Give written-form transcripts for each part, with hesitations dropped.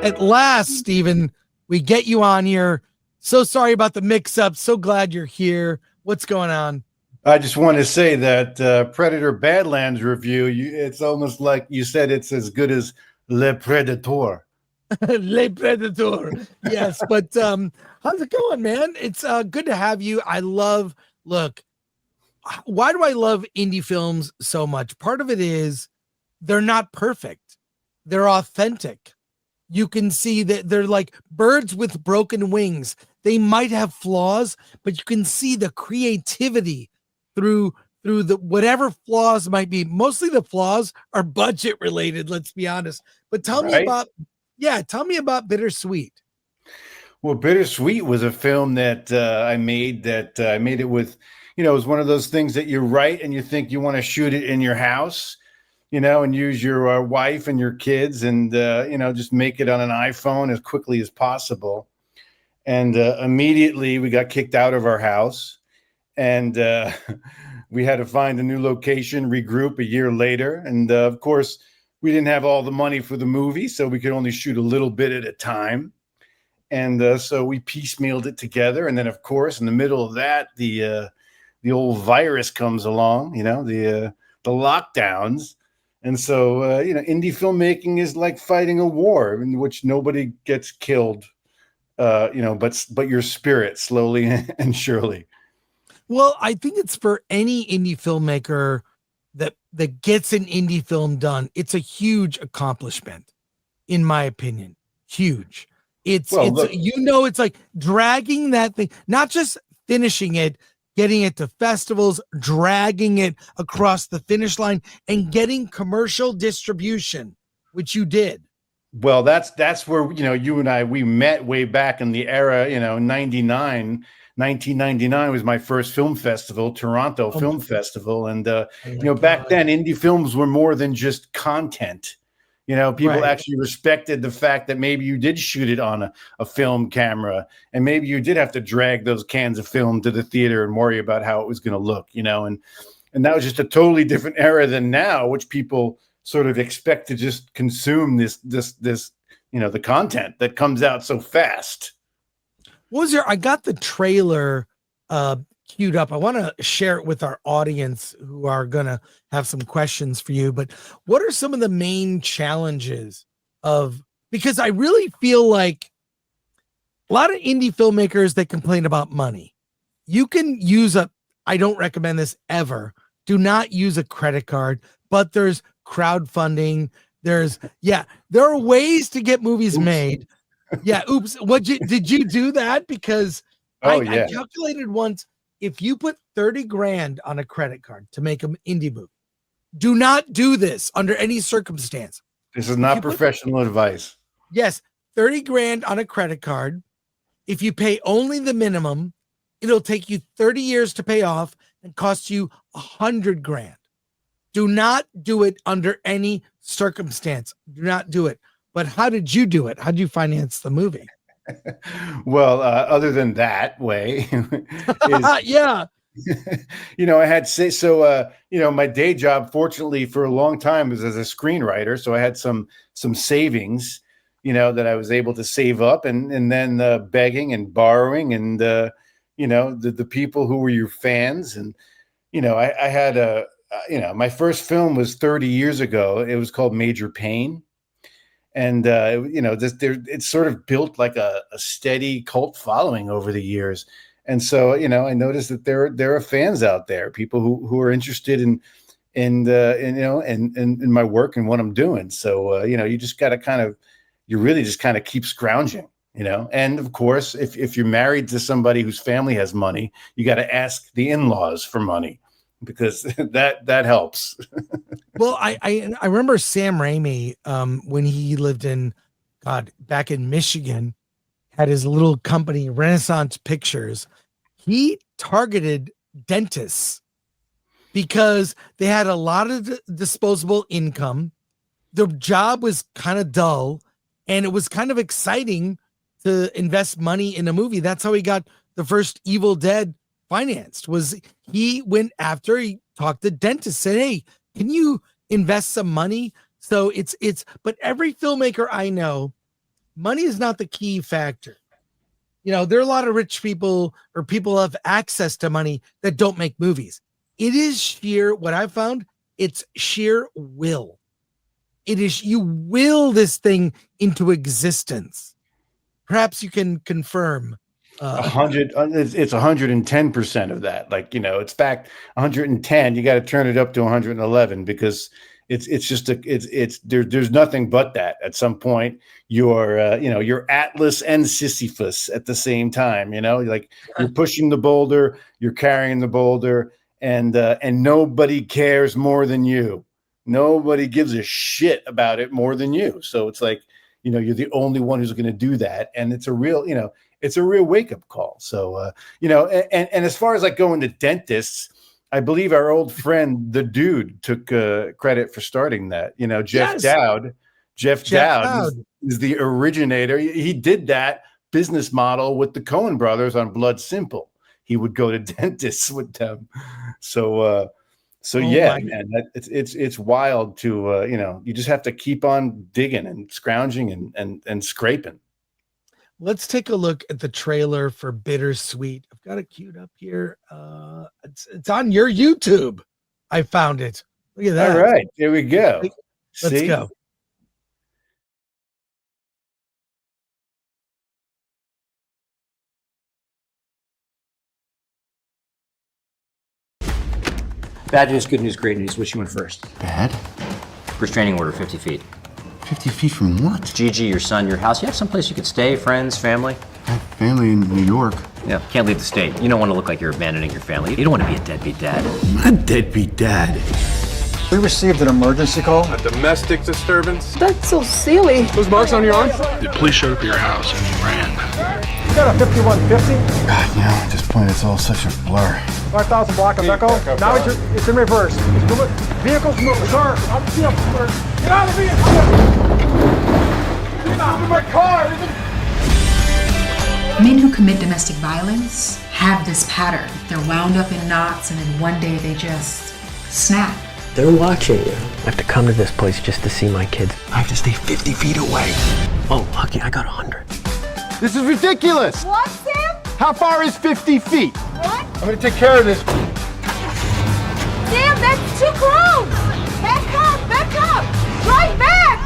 At last, Steven, we get you on here. So sorry about the mix-up. So glad you're here. What's going on? I just want to say that Predator Badlands review, it's almost like you said it's as good as Le Predator. Le Predator. Yes, but how's it going, man? It's good to have you. Look, why do I love indie films so much? Part of it is they're not perfect. They're authentic. You can see that they're like birds with broken wings. They might have flaws, but you can see the creativity through the whatever flaws might be. Mostly the flaws are budget related, let's be honest. But tell me about Bittersweet. Well, Bittersweet was a film that I made it with, it was one of those things that you write and you think you want to shoot it in your house, and use your wife and your kids and, just make it on an iPhone as quickly as possible. And immediately we got kicked out of our house and we had to find a new location, regroup a year later. And of course, we didn't have all the money for the movie, so we could only shoot a little bit at a time. And so we piecemealed it together. And then, of course, in the middle of that, the old virus comes along, the lockdowns. And so, indie filmmaking is like fighting a war in which nobody gets killed, but your spirit slowly and surely. Well, I think it's for any indie filmmaker that gets an indie film done. It's a huge accomplishment, in my opinion. Huge. It's like dragging that thing, not just finishing it, getting it to festivals, dragging it across the finish line, and getting commercial distribution, which you did. Well, that's where, you and I, we met way back in the era, 1999 was my first film festival, Toronto Film Festival. And, back then indie films were more than just content. People actually respected the fact that maybe you did shoot it on a film camera and maybe you did have to drag those cans of film to the theater and worry about how it was going to look, and that was just a totally different era than now, which people sort of expect to just consume this, the content that comes out so fast. I got the trailer queued up. I want to share it with our audience who are going to have some questions for you, but what are some of the main challenges because I really feel like a lot of indie filmmakers that complain about money, you can use I don't recommend this ever. Do not use a credit card, but there's crowdfunding. There are ways to get movies made. Yeah. Oops. Did you do that? Because I calculated once, if you put 30 grand on a credit card to make an indie movie, do not do this under any circumstance. This is not professional advice. Yes. 30 grand on a credit card. If you pay only the minimum, it'll take you 30 years to pay off and cost you 100 grand. Do not do it under any circumstance. Do not do it. But how did you do it? How did you finance the movie? Well, other than that way, yeah. I had my day job, fortunately for a long time, was as a screenwriter. So I had some savings, that I was able to save up and then begging and borrowing and, the people who were your fans. And, I had my first film was 30 years ago. It was called Major Pain. And, it's sort of built like a steady cult following over the years. And so, I noticed that there are fans out there, people who are interested in my work and what I'm doing. So, you just got to you really just kind of keep scrounging, and of course, if you're married to somebody whose family has money, you got to ask the in-laws for money because that helps. Well, I remember Sam Raimi, when he lived back in Michigan, had his little company, Renaissance Pictures. He targeted dentists because they had a lot of disposable income. The job was kind of dull, and it was kind of exciting to invest money in a movie. That's how he got the first Evil Dead financed. He talked to dentists, said, "Hey, can you invest some money?" So but every filmmaker I know money is not the key factor. You know, there are a lot of rich people or people who have access to money that don't make movies. It is sheer, what I've found, it's sheer will. It is, you will this thing into existence. Perhaps you can confirm. 100, it's 110% of that. Like, you know, it's back 110. You got to turn it up to 111 because it's just there's nothing but that. At some point, you're you know, you're Atlas and Sisyphus at the same time. You know, like you're pushing the boulder, you're carrying the boulder, and nobody cares more than you. Nobody gives a shit about it more than you. So it's like, you know, you're the only one who's going to do that, and it's a real, you know, it's a real wake up call. So you know, and as far as like going to dentists, I believe our old friend, the dude, took credit for starting that. You know, Jeff Dowd. Jeff Dowd is the originator. He did that business model with the Coen brothers on Blood Simple. He would go to dentists with them. So yeah, man, it's wild to you know, you just have to keep on digging and scrounging and scraping. Let's take a look at the trailer for Bittersweet. I've got it queued up here. It's on your YouTube. I found it. Look at that. All right, here we go. Let's go. Bad news, good news, great news. Which you went first? Bad? Restraining order, 50 feet. 50 feet from what? Gigi, your son, your house. You have someplace you could stay, friends, family? I have family in New York. Yeah, can't leave the state. You don't want to look like you're abandoning your family. You don't want to be a deadbeat dad. I'm a deadbeat dad. We received an emergency call. A domestic disturbance? That's so silly. Those marks on your arm? The police showed up at your house and you ran. You got a 5150? God, you know, at this point, it's all such a blur. 5,000 block of Echo. Now it's in reverse. It's moving. Vehicle's moving. Sir, out of the vehicle, sir. Get out of the vehicle. Get out of my car. Men who commit domestic violence have this pattern. They're wound up in knots and then one day they just snap. They're watching you. I have to come to this place just to see my kids. I have to stay 50 feet away. Oh, lucky I got 100. This is ridiculous. What, Sam? How far is 50 feet? What? I'm going to take care of this. Sam, that's too close! Back up! Drive back!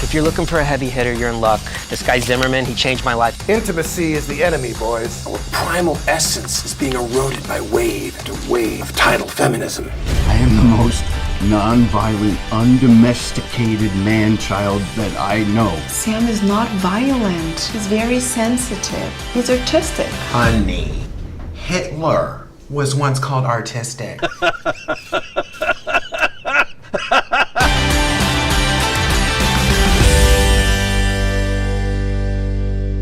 If you're looking for a heavy hitter, you're in luck. This guy Zimmerman, he changed my life. Intimacy is the enemy, boys. Our primal essence is being eroded by wave after wave of tidal feminism. I am the most non-violent, undomesticated man-child that I know. Sam is not violent. He's very sensitive. He's artistic. Honey, Hitler was once called artistic.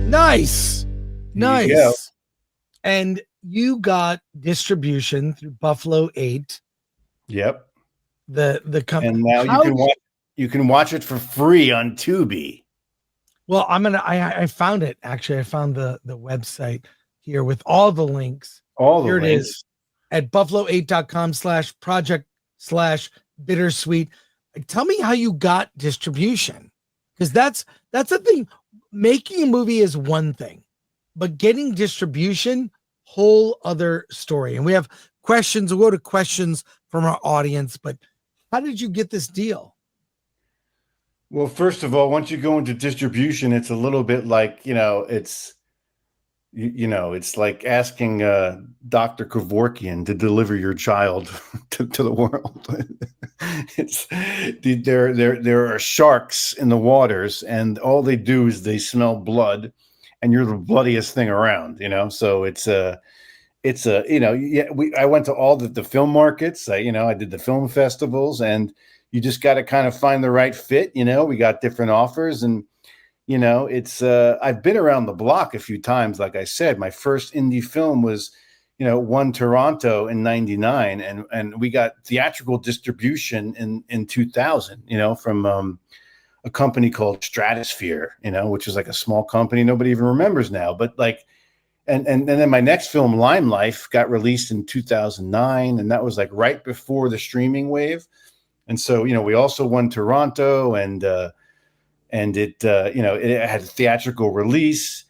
Nice. And you got distribution through Buffalo 8. Yep. The company. And now you can watch it for free on Tubi. Well, I found it. Actually, I found the website here with all the links. Here it is at buffalo8.com/project/bittersweet. Tell me how you got distribution, because that's the thing. Making a movie is one thing, but getting distribution, whole other story. And we have questions. We'll go to questions from our audience, but how did you get this deal? Well, first of all, once you go into distribution, it's a little bit like, it's like asking Dr. Kevorkian to deliver your child to the world. There are sharks in the waters, and all they do is they smell blood, and you're the bloodiest thing around, So I went to all the film markets. I did the film festivals, and you just got to kind of find the right fit. We got different offers, and I've been around the block a few times. Like I said, my first indie film was, won Toronto in '99, and we got theatrical distribution in 2000, from a company called Stratosphere, which was like a small company nobody even remembers now. But like, and then my next film, Lime Life, got released in 2009, and that was like right before the streaming wave. And so, we also won Toronto, and and it had a theatrical release.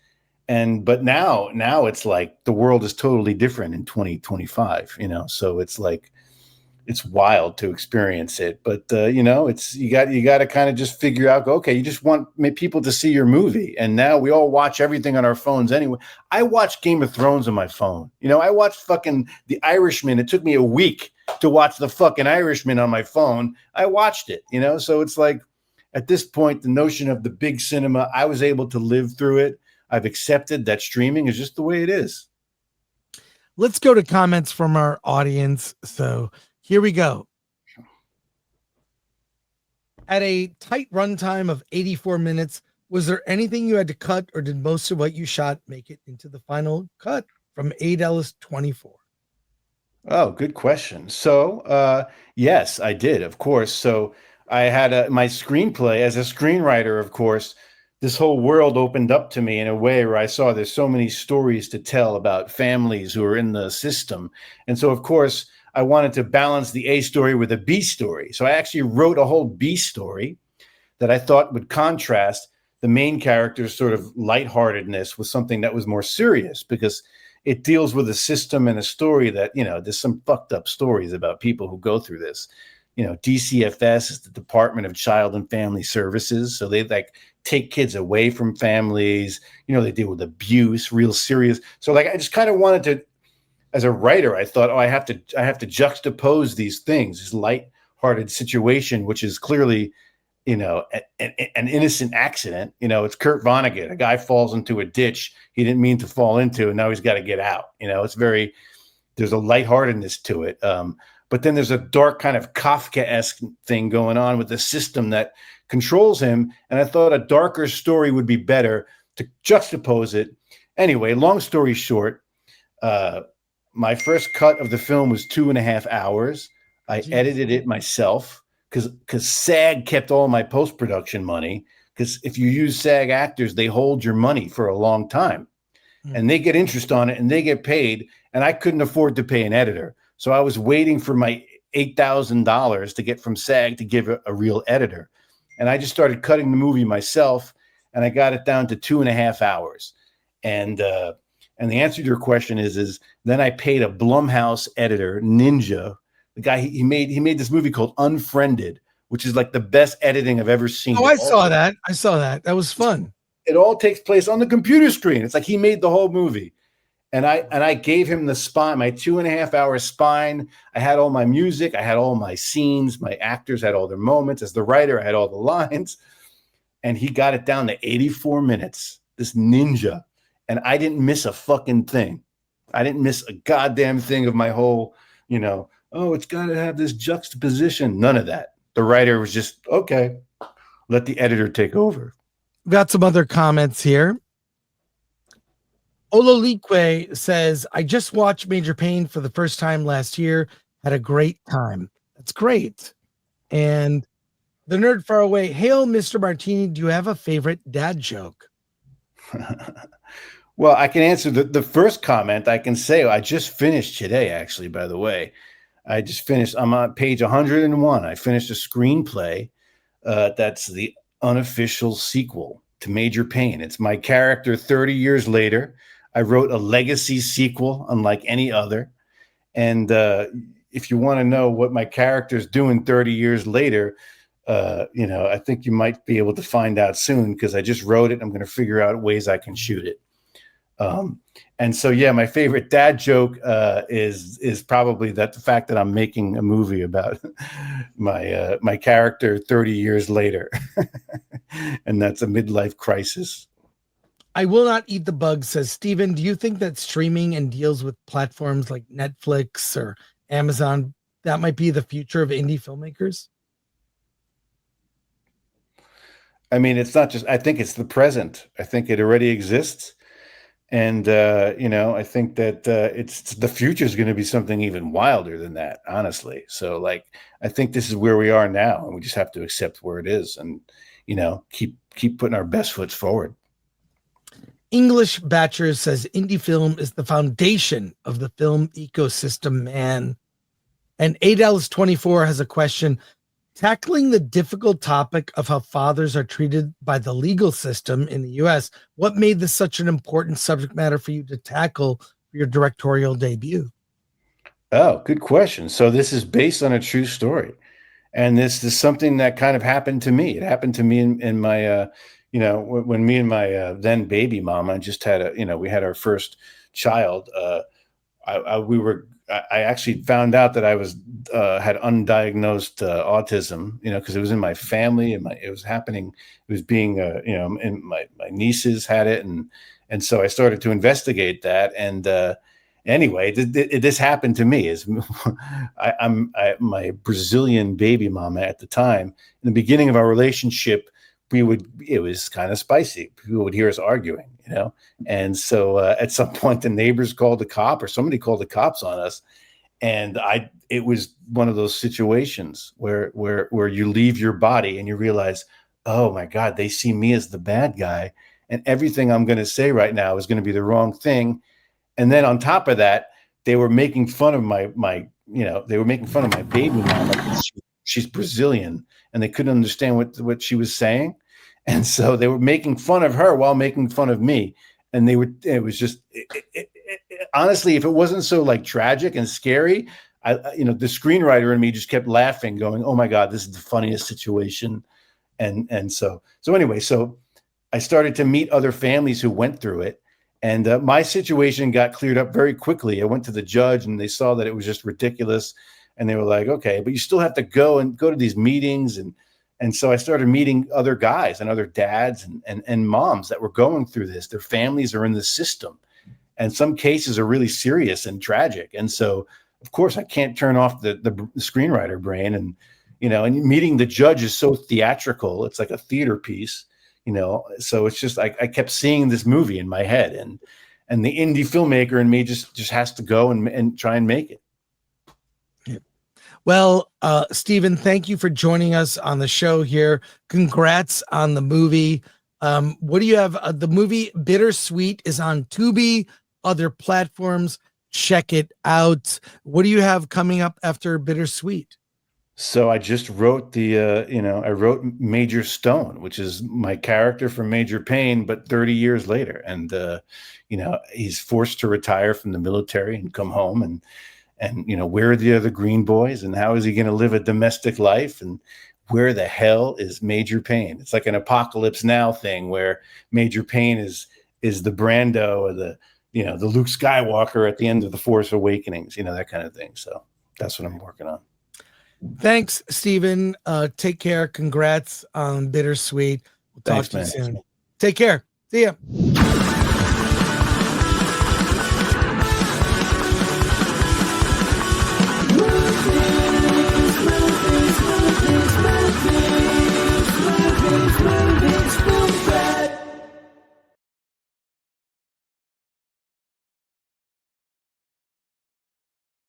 But now it's like the world is totally different in 2025, so it's like, it's wild to experience it. But it's you got to kind of just figure out, okay, you just want people to see your movie, and now we all watch everything on our phones anyway. I watched Game of Thrones on my phone. I watched fucking The Irishman. It took me a week to watch the fucking Irishman on my phone. I watched it, so it's like, at this point, the notion of the big cinema, I was able to live through it. I've accepted that streaming is just the way it is. Let's go to comments from our audience. So here we go. At a tight runtime of 84 minutes, was there anything you had to cut, or did most of what you shot make it into the final cut? From Adellis24. Oh, good question. So, yes, I did, of course. So I had my screenplay as a screenwriter, of course. This whole world opened up to me in a way where I saw there's so many stories to tell about families who are in the system. And so, of course, I wanted to balance the A story with a B story. So I actually wrote a whole B story that I thought would contrast the main character's sort of lightheartedness with something that was more serious, because it deals with a system and a story that, there's some fucked up stories about people who go through this. DCFS is the Department of Child and Family Services. So they take kids away from families, they deal with abuse, real serious. So I just kind of wanted to, as a writer, I thought, I have to juxtapose these things, this lighthearted situation, which is clearly, an innocent accident. It's Kurt Vonnegut. A guy falls into a ditch he didn't mean to fall into, and now he's got to get out. There's a lightheartedness to it. But then there's a dark kind of Kafka-esque thing going on with the system that controls him. And I thought a darker story would be better to juxtapose it. Anyway, long story short, my first cut of the film was 2.5 hours. I edited it myself because SAG kept all my post-production money. Because if you use SAG actors, they hold your money for a long time. And they get interest on it and they get paid. And I couldn't afford to pay an editor. So I was waiting for my $8,000 to get from SAG to give a real editor. And I just started cutting the movie myself, and I got it down to 2.5 hours. And the answer to your question is then I paid a Blumhouse editor, Ninja. The guy, he made this movie called Unfriended, which is like the best editing I've ever seen. Oh, I saw that. That was fun. It all takes place on the computer screen. It's like he made the whole movie. And I gave him the spine, my 2.5 hour spine. I had all my music. I had all my scenes. My actors had all their moments. As the writer, I had all the lines. And he got it down to 84 minutes, this ninja. And I didn't miss a fucking thing. I didn't miss a goddamn thing of my whole, it's got to have this juxtaposition. None of that. The writer was just, okay, let the editor take over. We've got some other comments here. Ololique says, I just watched Major Payne for the first time last year. Had a great time. That's great. And the nerd far away, hail, Mr. Martini. Do you have a favorite dad joke? Well, I can answer the first comment. I can say I just finished today, actually, by the way. I just finished. I'm on page 101. I finished a screenplay. That's the unofficial sequel to Major Payne. It's my character 30 years later. I wrote a legacy sequel unlike any other. And if you want to know what my character's doing 30 years later, I think you might be able to find out soon, because I just wrote it. I'm going to figure out ways I can shoot it. And so, yeah, my favorite dad joke is probably the fact that I'm making a movie about my character 30 years later. And that's a midlife crisis. I will not eat the bug, says Steven. Do you think that streaming and deals with platforms like Netflix or Amazon, that might be the future of indie filmmakers? I mean, it's not just, I think it's the present. I think it already exists. And, I think that it's the future is going to be something even wilder than that, honestly. So, I think this is where we are now, and we just have to accept where it is and, keep putting our best foot forward. English Batcher says indie film is the foundation of the film ecosystem, man. And Adel's 24 has a question. tackling the difficult topic of how fathers are treated by the legal system in the U.S. What made this such an important subject matter for you to tackle for your directorial debut? Oh, good question. So this is based on a true story. And this is something that kind of happened to me. It happened to me in my, when me and my then baby mama just had we had our first child. I actually found out that I had undiagnosed autism, because it was in my family and it was happening. It was being, and my nieces had it. And so I started to investigate that. And anyway, this happened to me. My Brazilian baby mama at the time, in the beginning of our relationship, it was kind of spicy. People would hear us arguing, and so at some point the neighbors called the cop, or somebody called the cops on us. And it was one of those situations where you leave your body and you realize, oh my God, they see me as the bad guy, and everything I'm going to say right now is going to be the wrong thing. And then on top of that, they were making fun of my baby mama. She's Brazilian, and they couldn't understand what she was saying. And so they were making fun of her while making fun of me. And honestly, if it wasn't so like tragic and scary, the screenwriter in me just kept laughing, going, oh my God, this is the funniest situation. And so anyway, so I started to meet other families who went through it. And my situation got cleared up very quickly. I went to the judge and they saw that it was just ridiculous. And they were like, okay, but you still have to go to these meetings. And so I started meeting other guys and other dads and moms that were going through this. Their families are in the system. And some cases are really serious and tragic. And so, of course, I can't turn off the screenwriter brain. And, and meeting the judge is so theatrical. It's like a theater piece. So it's just I kept seeing this movie in my head, and the indie filmmaker in me just has to go and try and make it. Yeah. Well, Stephen, thank you for joining us on the show here. Congrats on the movie. What do you have? The movie Bittersweet is on Tubi, other platforms. Check it out. What do you have coming up after Bittersweet? So I just wrote I wrote Major Stone, which is my character from Major Payne, but 30 years later. And, he's forced to retire from the military and come home and where are the other green boys, and how is he going to live a domestic life? And where the hell is Major Payne? It's like an Apocalypse Now thing where Major Payne is the Brando or the Luke Skywalker at the end of The Force Awakenings, that kind of thing. So that's what I'm working on. Thanks, Stephen. Take care. Congrats on Bittersweet. We'll talk to you soon. Take care. See ya.